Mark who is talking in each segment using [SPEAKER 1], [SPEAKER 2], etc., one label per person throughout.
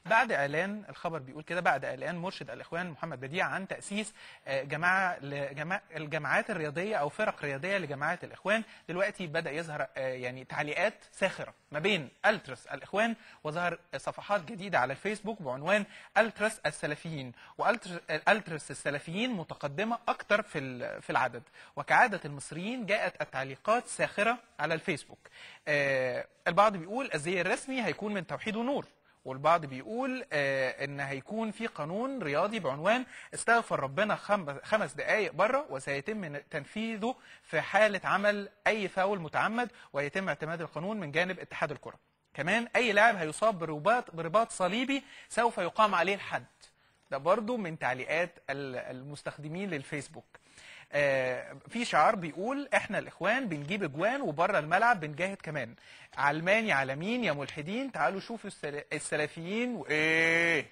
[SPEAKER 1] بعد اعلان الخبر بيقول كده، بعد اعلان مرشد الاخوان محمد بديع عن تاسيس الجماعات الرياضيه او فرق رياضيه لجماعات الاخوان، دلوقتي بدا يظهر يعني تعليقات ساخره ما بين التراس الاخوان، وظهر صفحات جديده على الفيسبوك بعنوان التراس السلفيين، والتراس السلفيين متقدمه اكثر في العدد. وكعاده المصريين جاءت التعليقات ساخره على الفيسبوك. البعض بيقول الزي الرسمي هيكون من توحيد ونور، والبعض بيقول ان هيكون في قانون رياضي بعنوان استغفر ربنا 5 دقائق بره، وسيتم تنفيذه في حاله عمل اي فاول متعمد، ويتم اعتماد القانون من جانب اتحاد الكره. كمان اي لاعب هيصاب برباط صليبي سوف يقام عليه الحد. ده برضو من تعليقات المستخدمين للفيسبوك. في شعار بيقول احنا الاخوان بنجيب اجوان وبره الملعب بنجاهد كمان، علمان يا عالمين يا ملحدين تعالوا شوفوا السلفيين وايه.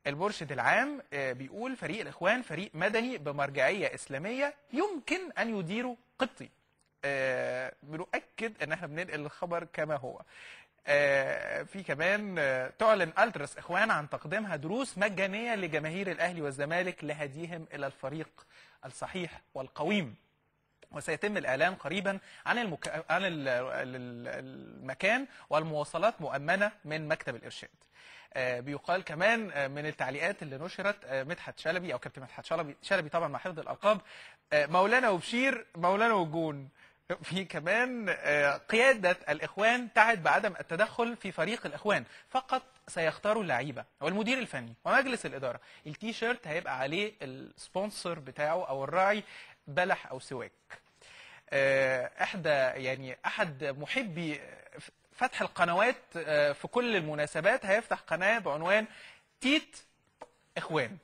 [SPEAKER 1] المرشد العام بيقول فريق الاخوان فريق مدني بمرجعيه اسلاميه يمكن ان يديره قبطي. بنؤكد ان احنا بننقل الخبر كما هو. في كمان تعلن التراس اخوان عن تقديمها دروس مجانيه لجماهير الاهلي والزمالك لهديهم الى الفريق الصحيح والقويم، وسيتم الإعلان قريبا عن المكان والمواصلات مؤمنة من مكتب الإرشاد. بيقال كمان من التعليقات اللي نشرت مدحت شلبي أو كابتن مدحت شلبي طبعا مع حفظ الألقاب، مولانا وبشير مولانا وجون. في كمان قيادة الإخوان تعد بعدم التدخل في فريق الإخوان، فقط سيختاروا اللعيبة والمدير الفني ومجلس الإدارة. التيشيرت هيبقى عليه السبونسر بتاعه أو الراعي بلح أو سواك. أحد محبي فتح القنوات في كل المناسبات هيفتح قناة بعنوان تيت إخوان.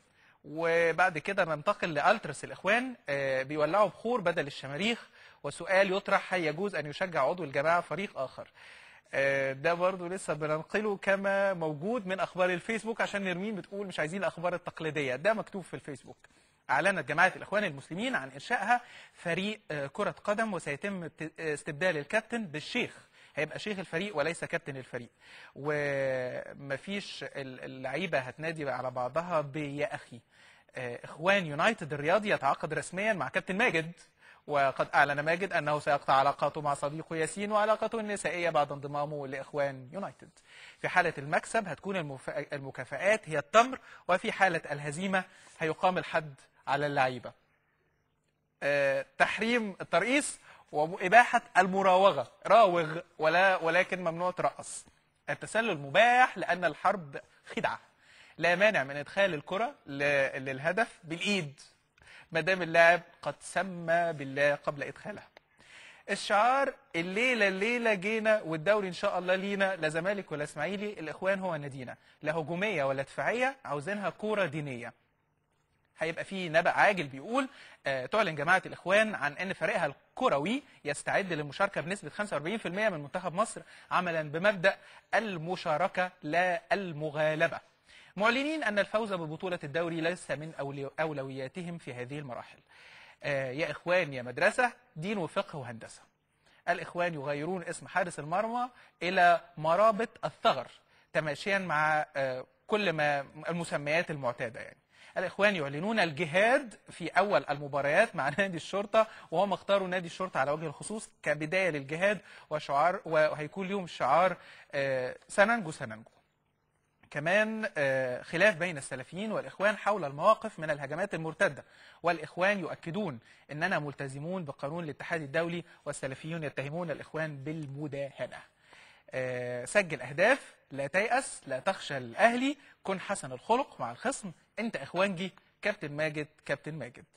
[SPEAKER 1] وبعد كده ننتقل لألتراس الإخوان، بيولعوا بخور بدل الشماريخ، وسؤال يطرح هل يجوز أن يشجع عضو الجماعة فريق آخر؟ ده برضو لسه بننقله كما موجود من أخبار الفيسبوك، عشان نرمين بتقول مش عايزين الأخبار التقليدية. ده مكتوب في الفيسبوك. أعلنت جماعة الإخوان المسلمين عن إنشائها فريق كرة قدم، وسيتم استبدال الكابتن بالشيخ، هيبقى شيخ الفريق وليس كابتن الفريق. ومفيش اللعيبة هتنادي على بعضها بيا أخي. إخوان يونايتد الرياضي يتعاقد رسميا مع كابتن ماجد، وقد أعلن ماجد أنه سيقطع علاقاته مع صديقه ياسين وعلاقته النسائية بعد انضمامه لإخوان يونايتد. في حالة المكسب هتكون المكافآت هي التمر، وفي حالة الهزيمة هيقام الحد على اللعيبة. تحريم الترقيص وإباحة المراوغة، راوغ ولكن ممنوع ترقص. التسلل مباح لأن الحرب خدعة، لا مانع من إدخال الكرة للهدف بالإيد ما دام اللاعب قد سمى بالله قبل إدخالها. الشعار الليلة جينا والدوري إن شاء الله لينا، لا زمالك ولا إسماعيلي، الإخوان هو نادينا، لا هجومية ولا دفاعية، عاوزينها كورة دينية. هيبقى في نبأ عاجل بيقول تعلن جماعة الإخوان عن أن فريقها الكروي يستعد للمشاركة بنسبة 45% من منتخب مصر، عملا بمبدأ المشاركة لا المغالبة، معلنين أن الفوز ببطولة الدوري ليس من أولوياتهم في هذه المراحل. يا إخوان يا مدرسة، دين وفقه وهندسة. الإخوان يغيرون اسم حارس المرمى إلى مرابط الثغر تماشيا مع كل ما المسميات المعتادة. يعني الإخوان يعلنون الجهاد في أول المباريات مع نادي الشرطة، وهم اختاروا نادي الشرطة على وجه الخصوص كبداية للجهاد وشعار، وهيكون لهم شعار سننجو سننجو. كمان خلاف بين السلفيين والإخوان حول المواقف من الهجمات المرتدة، والإخوان يؤكدون أننا ملتزمون بقانون الاتحاد الدولي، والسلفيون يتهمون الإخوان بالمداهنة. سجل أهداف، لا تيأس، لا تخشى الأهلي، كن حسن الخلق مع الخصم، أنت إخوانجي، كابتن ماجد كابتن ماجد.